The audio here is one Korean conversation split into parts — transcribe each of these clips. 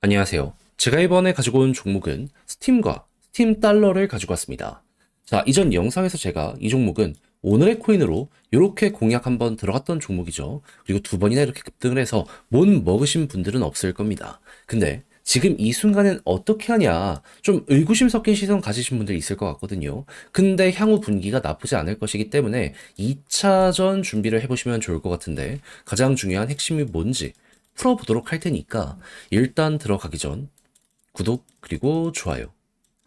안녕하세요. 제가 이번에 가지고 온 종목은 스팀과 스팀 달러를 가지고 왔습니다. 자, 이전 영상에서 제가 이 종목은 오늘의 코인으로 이렇게 공략 한번 들어갔던 종목이죠. 그리고 두 번이나 이렇게 급등을 해서 못 먹으신 분들은 없을 겁니다. 근데 지금 이 순간엔 어떻게 하냐, 좀 의구심 섞인 시선 가지신 분들 있을 것 같거든요. 근데 향후 분기가 나쁘지 않을 것이기 때문에 2차전 준비를 해보시면 좋을 것 같은데, 가장 중요한 핵심이 뭔지 풀어보도록 할 테니까 일단 들어가기 전 구독 그리고 좋아요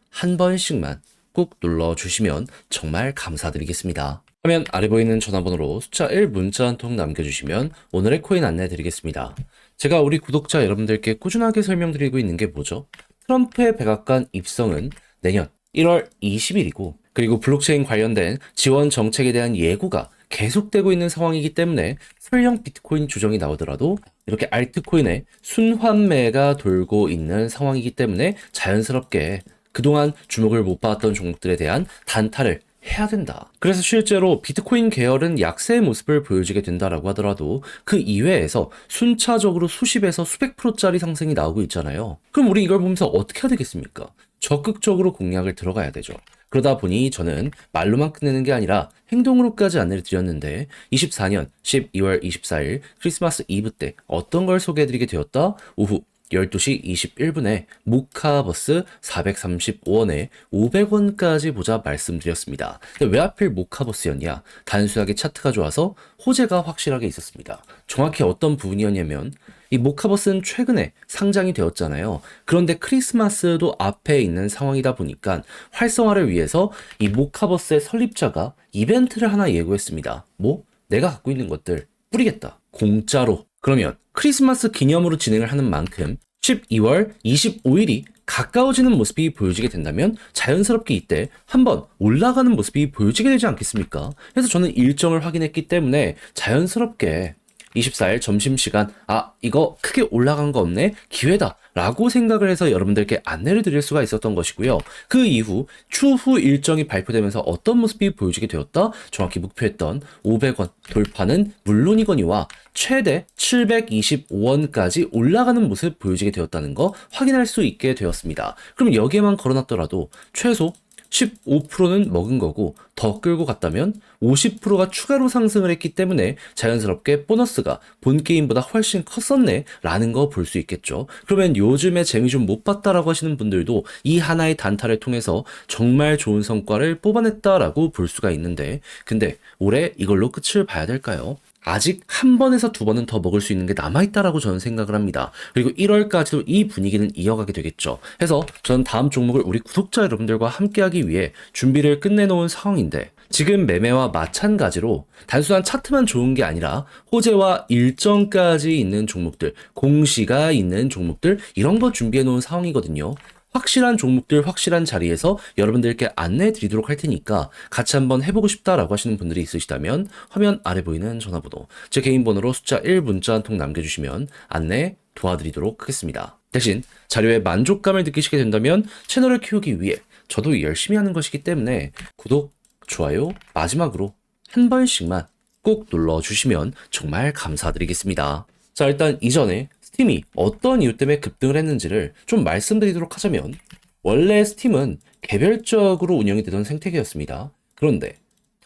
한 번씩만 꼭 눌러주시면 정말 감사드리겠습니다. 화면 아래 보이는 전화번호로 숫자 1 문자 한 통 남겨주시면 오늘의 코인 안내 드리겠습니다. 제가 우리 구독자 여러분들께 꾸준하게 설명드리고 있는 게 뭐죠? 트럼프의 백악관 입성은 내년 1월 20일이고, 그리고 블록체인 관련된 지원 정책에 대한 예고가 계속되고 있는 상황이기 때문에 설령 비트코인 조정이 나오더라도 이렇게 알트코인의 순환매가 돌고 있는 상황이기 때문에 자연스럽게 그동안 주목을 못 받았던 종목들에 대한 단타를 해야 된다. 그래서 실제로 비트코인 계열은 약세의 모습을 보여주게 된다라고 하더라도 그 이외에서 순차적으로 수십에서 수백 프로짜리 상승이 나오고 있잖아요. 그럼 우리 이걸 보면서 어떻게 해야 되겠습니까? 적극적으로 공략을 들어가야 되죠. 그러다 보니 저는 말로만 끝내는 게 아니라 행동으로까지 안내를 드렸는데, 24년 12월 24일 크리스마스 이브 때 어떤 걸 소개해드리게 되었다? 오후 12시 21분에 모카버스 435원에 500원까지 보자 말씀드렸습니다. 근데 왜 하필 모카버스였냐? 단순하게 차트가 좋아서 호재가 확실하게 있었습니다. 정확히 어떤 부분이었냐면, 이 모카버스는 최근에 상장이 되었잖아요. 그런데 크리스마스도 앞에 있는 상황이다 보니까 활성화를 위해서 이 모카버스의 설립자가 이벤트를 하나 예고했습니다. 뭐? 내가 갖고 있는 것들 뿌리겠다. 공짜로. 그러면 크리스마스 기념으로 진행을 하는 만큼 12월 25일이 가까워지는 모습이 보여지게 된다면 자연스럽게 이때 한번 올라가는 모습이 보여지게 되지 않겠습니까? 그래서 저는 일정을 확인했기 때문에 자연스럽게 24일 점심시간, 이거 크게 올라간 거 없네? 기회다. 라고 생각을 해서 여러분들께 안내를 드릴 수가 있었던 것이고요. 그 이후 추후 일정이 발표되면서 어떤 모습이 보여지게 되었다? 정확히 목표했던 500원 돌파는 물론이거니와 최대 725원까지 올라가는 모습 보여지게 되었다는 거 확인할 수 있게 되었습니다. 그럼 여기에만 걸어놨더라도 최소 15%는 먹은 거고, 더 끌고 갔다면 50%가 추가로 상승을 했기 때문에 자연스럽게 보너스가 본 게임보다 훨씬 컸었네 라는 거 볼 수 있겠죠. 그러면 요즘에 재미 좀 못 봤다라고 하시는 분들도 이 하나의 단타를 통해서 정말 좋은 성과를 뽑아냈다라고 볼 수가 있는데, 근데 올해 이걸로 끝을 봐야 될까요? 아직 한 번에서 두 번은 더 먹을 수 있는 게 남아있다라고 저는 생각을 합니다. 그리고 1월까지도 이 분위기는 이어가게 되겠죠. 해서 저는 다음 종목을 우리 구독자 여러분들과 함께하기 위해 준비를 끝내놓은 상황인데, 지금 매매와 마찬가지로 단순한 차트만 좋은 게 아니라 호재와 일정까지 있는 종목들, 공시가 있는 종목들, 이런 거 준비해 놓은 상황이거든요. 확실한 종목들 확실한 자리에서 여러분들께 안내해 드리도록 할 테니까 같이 한번 해보고 싶다라고 하시는 분들이 있으시다면 화면 아래 보이는 전화번호, 제 개인 번호로 숫자 1 문자 한 통 남겨주시면 안내 도와드리도록 하겠습니다. 대신 자료에 만족감을 느끼시게 된다면 채널을 키우기 위해 저도 열심히 하는 것이기 때문에 구독, 좋아요, 마지막으로 한 번씩만 꼭 눌러주시면 정말 감사드리겠습니다. 자, 일단 이전에 스팀이 어떤 이유 때문에 급등을 했는지를 좀 말씀드리도록 하자면, 원래 스팀은 개별적으로 운영이 되던 생태계였습니다. 그런데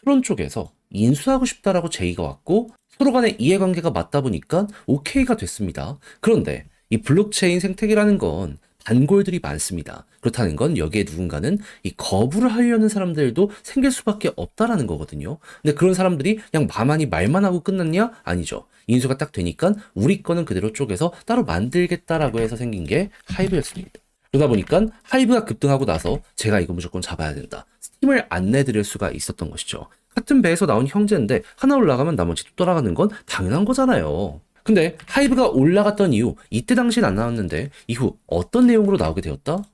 트론 쪽에서 인수하고 싶다라고 제의가 왔고 서로 간의 이해관계가 맞다 보니까 오케이가 됐습니다. 그런데 이 블록체인 생태계라는 건 단골들이 많습니다. 그렇다는 건 여기에 누군가는 이 거부를 하려는 사람들도 생길 수밖에 없다라는 거거든요. 근데 그런 사람들이 그냥 마만이 말만 하고 끝났냐? 아니죠. 인수가 딱 되니까 우리 거는 그대로 쪼개서 따로 만들겠다라고 해서 생긴 게 하이브였습니다. 그러다 보니까 하이브가 급등하고 나서 제가 이거 무조건 잡아야 된다, 스팀을 안내 드릴 수가 있었던 것이죠. 같은 배에서 나온 형제인데 하나 올라가면 나머지 또 따라가는 건 당연한 거잖아요. 근데 하이브가 올라갔던 이유, 이때 당시엔 안 나왔는데 이후 어떤 내용으로 나오게 되었다?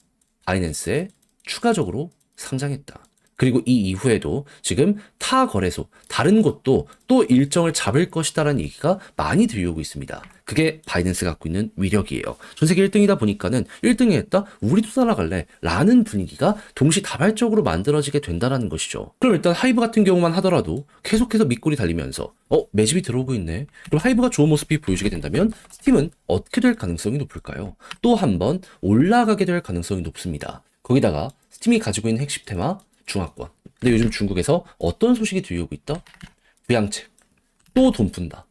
바이낸스에 추가적으로 상장했다. 그리고 이 이후에도 지금 타 거래소, 다른 곳도 또 일정을 잡을 것이다라는 얘기가 많이 들려오고 있습니다. 그게 바이낸스가 갖고 있는 위력이에요. 전 세계 1등이다 보니까는 1등이 했다? 우리도 따라갈래? 라는 분위기가 동시다발적으로 만들어지게 된다는 것이죠. 그럼 일단 하이브 같은 경우만 하더라도 계속해서 밑골이 달리면서 매집이 들어오고 있네. 그럼 하이브가 좋은 모습이 보여지게 된다면 스팀은 어떻게 될 가능성이 높을까요? 또 한 번 올라가게 될 가능성이 높습니다. 거기다가 스팀이 가지고 있는 핵심 테마 중화권. 근데 요즘 중국에서 어떤 소식이 들려오고 있다? 부양책. 또 돈 푼다.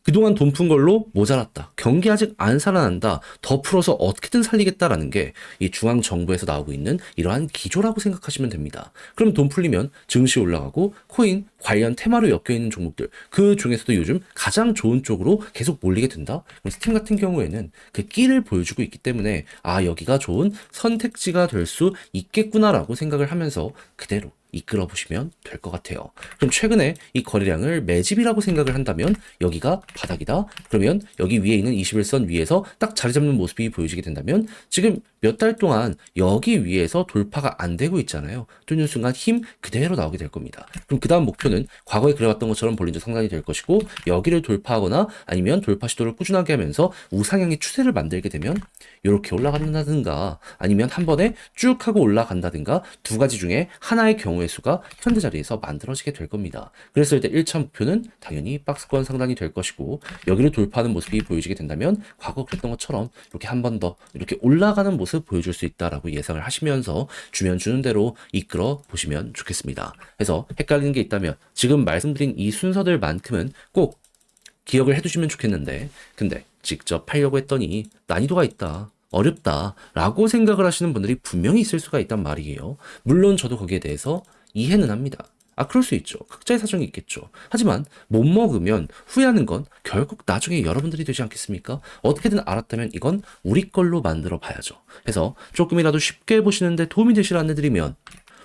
그동안 돈 푼 걸로 모자랐다. 경기 아직 안 살아난다. 더 풀어서 어떻게든 살리겠다라는 게 이 중앙 정부에서 나오고 있는 이러한 기조라고 생각하시면 됩니다. 그럼 돈 풀리면 증시 올라가고 코인 관련 테마로 엮여 있는 종목들 그 중에서도 요즘 가장 좋은 쪽으로 계속 몰리게 된다. 그럼 스팀 같은 경우에는 그 끼를 보여주고 있기 때문에 여기가 좋은 선택지가 될 수 있겠구나라고 생각을 하면서 그대로 이끌어 보시면 될 것 같아요. 그럼 최근에 이 거래량을 매집이라고 생각을 한다면 여기가 바닥이다. 그러면 여기 위에 있는 21선 위에서 딱 자리 잡는 모습이 보여지게 된다면 지금 몇 달 동안 여기 위에서 돌파가 안 되고 있잖아요. 뚫는 순간 힘 그대로 나오게 될 겁니다. 그럼 그 다음 목표는 과거에 그래왔던 것처럼 볼린저 상단이 될 것이고 여기를 돌파하거나 아니면 돌파 시도를 꾸준하게 하면서 우상향의 추세를 만들게 되면 이렇게 올라간다든가 아니면 한 번에 쭉 하고 올라간다든가 두 가지 중에 하나의 경우의 수가 현재 자리에서 만들어지게 될 겁니다. 그랬을 때 1차 목표는 당연히 박스권 상단이 될 것이고 여기를 돌파하는 모습이 보여지게 된다면 과거 그랬던 것처럼 이렇게 한 번 더 이렇게 올라가는 모습 보여줄 수 있다라고 예상을 하시면서 주면 주는 대로 이끌어 보시면 좋겠습니다. 그래서 헷갈리는 게 있다면 지금 말씀드린 이 순서들만큼은 꼭 기억을 해두시면 좋겠는데 근데 직접 하려고 했더니 난이도가 있다. 어렵다 라고 생각을 하시는 분들이 분명히 있을 수가 있단 말이에요. 물론 저도 거기에 대해서 이해는 합니다. 그럴 수 있죠. 각자의 사정이 있겠죠. 하지만 못 먹으면 후회하는 건 결국 나중에 여러분들이 되지 않겠습니까? 어떻게든 알았다면 이건 우리 걸로 만들어 봐야죠. 그래서 조금이라도 쉽게 보시는데 도움이 되실 안내드리면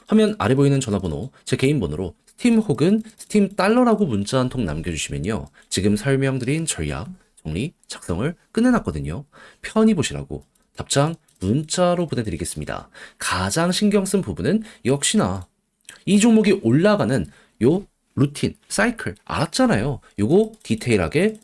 화면 아래 보이는 전화번호, 제 개인 번호로 스팀 혹은 스팀 달러라고 문자 한 통 남겨주시면요. 지금 설명드린 전략, 정리, 작성을 끝내놨거든요. 편히 보시라고 답장 문자로 보내드리겠습니다. 가장 신경 쓴 부분은 역시나 이 종목이 올라가는 요 루틴, 사이클 알았잖아요. 요거 디테일하게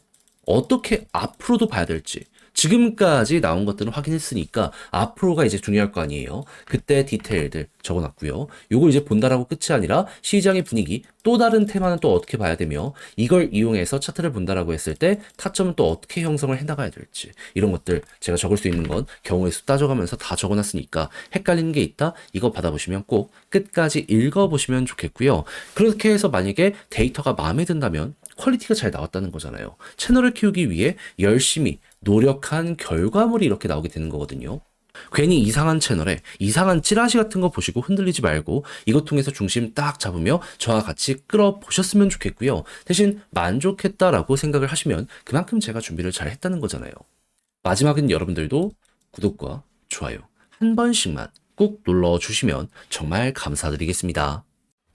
어떻게 앞으로도 봐야 될지 지금까지 나온 것들은 확인했으니까 앞으로가 이제 중요할 거 아니에요. 그때 디테일들 적어놨고요. 요걸 이제 본다라고 끝이 아니라 시장의 분위기, 또 다른 테마는 또 어떻게 봐야 되며 이걸 이용해서 차트를 본다라고 했을 때 타점은 또 어떻게 형성을 해나가야 될지 이런 것들 제가 적을 수 있는 건 경우의 수 따져가면서 다 적어놨으니까 헷갈리는 게 있다? 이거 받아보시면 꼭 끝까지 읽어보시면 좋겠고요. 그렇게 해서 만약에 데이터가 마음에 든다면 퀄리티가 잘 나왔다는 거잖아요. 채널을 키우기 위해 열심히 노력한 결과물이 이렇게 나오게 되는 거거든요. 괜히 이상한 채널에 이상한 찌라시 같은 거 보시고 흔들리지 말고 이것 통해서 중심 딱 잡으며 저와 같이 끌어보셨으면 좋겠고요. 대신 만족했다라고 생각을 하시면 그만큼 제가 준비를 잘 했다는 거잖아요. 마지막은 여러분들도 구독과 좋아요 한 번씩만 꼭 눌러주시면 정말 감사드리겠습니다.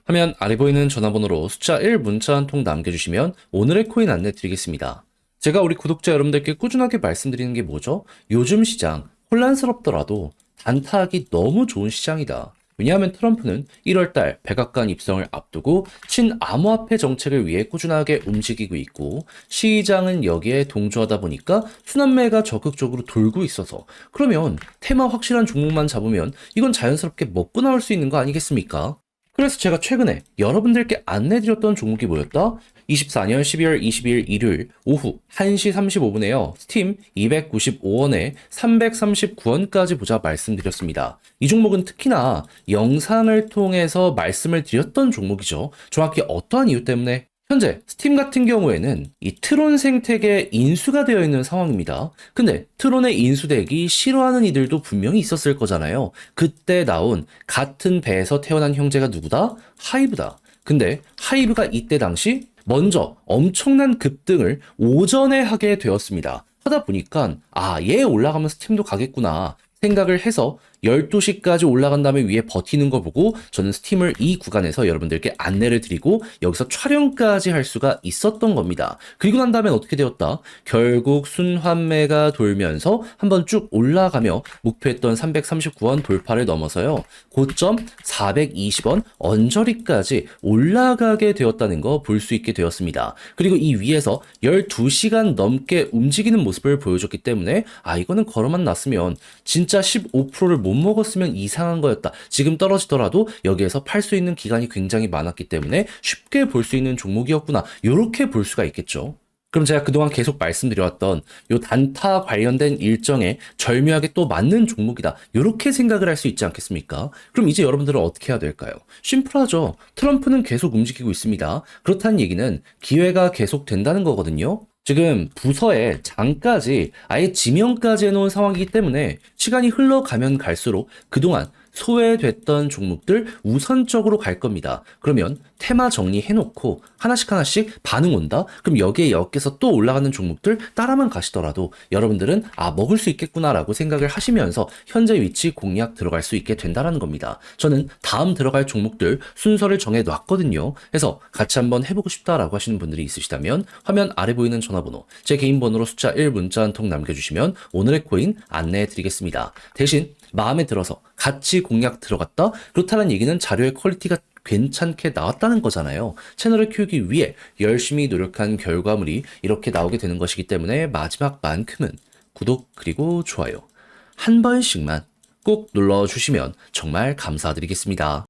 화면 아래 보이는 전화번호로 숫자 1 문자 한 통 남겨주시면 오늘의 코인 안내 드리겠습니다. 제가 우리 구독자 여러분들께 꾸준하게 말씀드리는 게 뭐죠? 요즘 시장 혼란스럽더라도 단타하기 너무 좋은 시장이다. 왜냐하면 트럼프는 1월달 백악관 입성을 앞두고 친암호화폐 정책을 위해 꾸준하게 움직이고 있고 시장은 여기에 동조하다 보니까 순환매가 적극적으로 돌고 있어서 그러면 테마 확실한 종목만 잡으면 이건 자연스럽게 먹고 나올 수 있는 거 아니겠습니까? 그래서 제가 최근에 여러분들께 안내드렸던 종목이 뭐였다? 24년 12월 22일 일요일 오후 1시 35분에요. 스팀 295원에 339원까지 보자 말씀드렸습니다. 이 종목은 특히나 영상을 통해서 말씀을 드렸던 종목이죠. 정확히 어떠한 이유 때문에 현재 스팀 같은 경우에는 이 트론 생태계에 인수가 되어 있는 상황입니다. 근데 트론의 인수되기 싫어하는 이들도 분명히 있었을 거잖아요. 그때 나온 같은 배에서 태어난 형제가 누구다? 하이브다. 근데 하이브가 이때 당시 먼저 엄청난 급등을 오전에 하게 되었습니다. 하다 보니까 얘 올라가면 스팀도 가겠구나 생각을 해서 12시까지 올라간 다음에 위에 버티는 거 보고 저는 스팀을 이 구간에서 여러분들께 안내를 드리고 여기서 촬영까지 할 수가 있었던 겁니다. 그리고 난 다음엔 어떻게 되었다? 결국 순환매가 돌면서 한번 쭉 올라가며 목표했던 339원 돌파를 넘어서요. 고점 420원 언저리까지 올라가게 되었다는 거 볼 수 있게 되었습니다. 그리고 이 위에서 12시간 넘게 움직이는 모습을 보여줬기 때문에 이거는 걸어만 놨으면 진짜 15%를 못 먹었으면 이상한 거였다. 지금 떨어지더라도 여기에서 팔 수 있는 기간이 굉장히 많았기 때문에 쉽게 볼 수 있는 종목이었구나. 이렇게 볼 수가 있겠죠. 그럼 제가 그동안 계속 말씀드려왔던 요 단타 관련된 일정에 절묘하게 또 맞는 종목이다. 이렇게 생각을 할 수 있지 않겠습니까? 그럼 이제 여러분들은 어떻게 해야 될까요? 심플하죠. 트럼프는 계속 움직이고 있습니다. 그렇다는 얘기는 기회가 계속 된다는 거거든요. 지금 부서에 장까지 아예 지명까지 해놓은 상황이기 때문에 시간이 흘러가면 갈수록 그동안 소외됐던 종목들 우선적으로 갈 겁니다. 그러면 테마 정리해놓고 하나씩 반응 온다? 그럼 여기에 엮여서 또 올라가는 종목들 따라만 가시더라도 여러분들은 먹을 수 있겠구나라고 생각을 하시면서 현재 위치 공략 들어갈 수 있게 된다는 겁니다. 저는 다음 들어갈 종목들 순서를 정해놨거든요. 그래서 같이 한번 해보고 싶다라고 하시는 분들이 있으시다면 화면 아래 보이는 전화번호 제 개인 번호로 숫자 1 문자 한 통 남겨주시면 오늘의 코인 안내해 드리겠습니다. 대신 마음에 들어서 같이 공략 들어갔다? 그렇다는 얘기는 자료의 퀄리티가 괜찮게 나왔다는 거잖아요. 채널을 키우기 위해 열심히 노력한 결과물이 이렇게 나오게 되는 것이기 때문에 마지막만큼은 구독 그리고 좋아요 한 번씩만 꼭 눌러주시면 정말 감사드리겠습니다.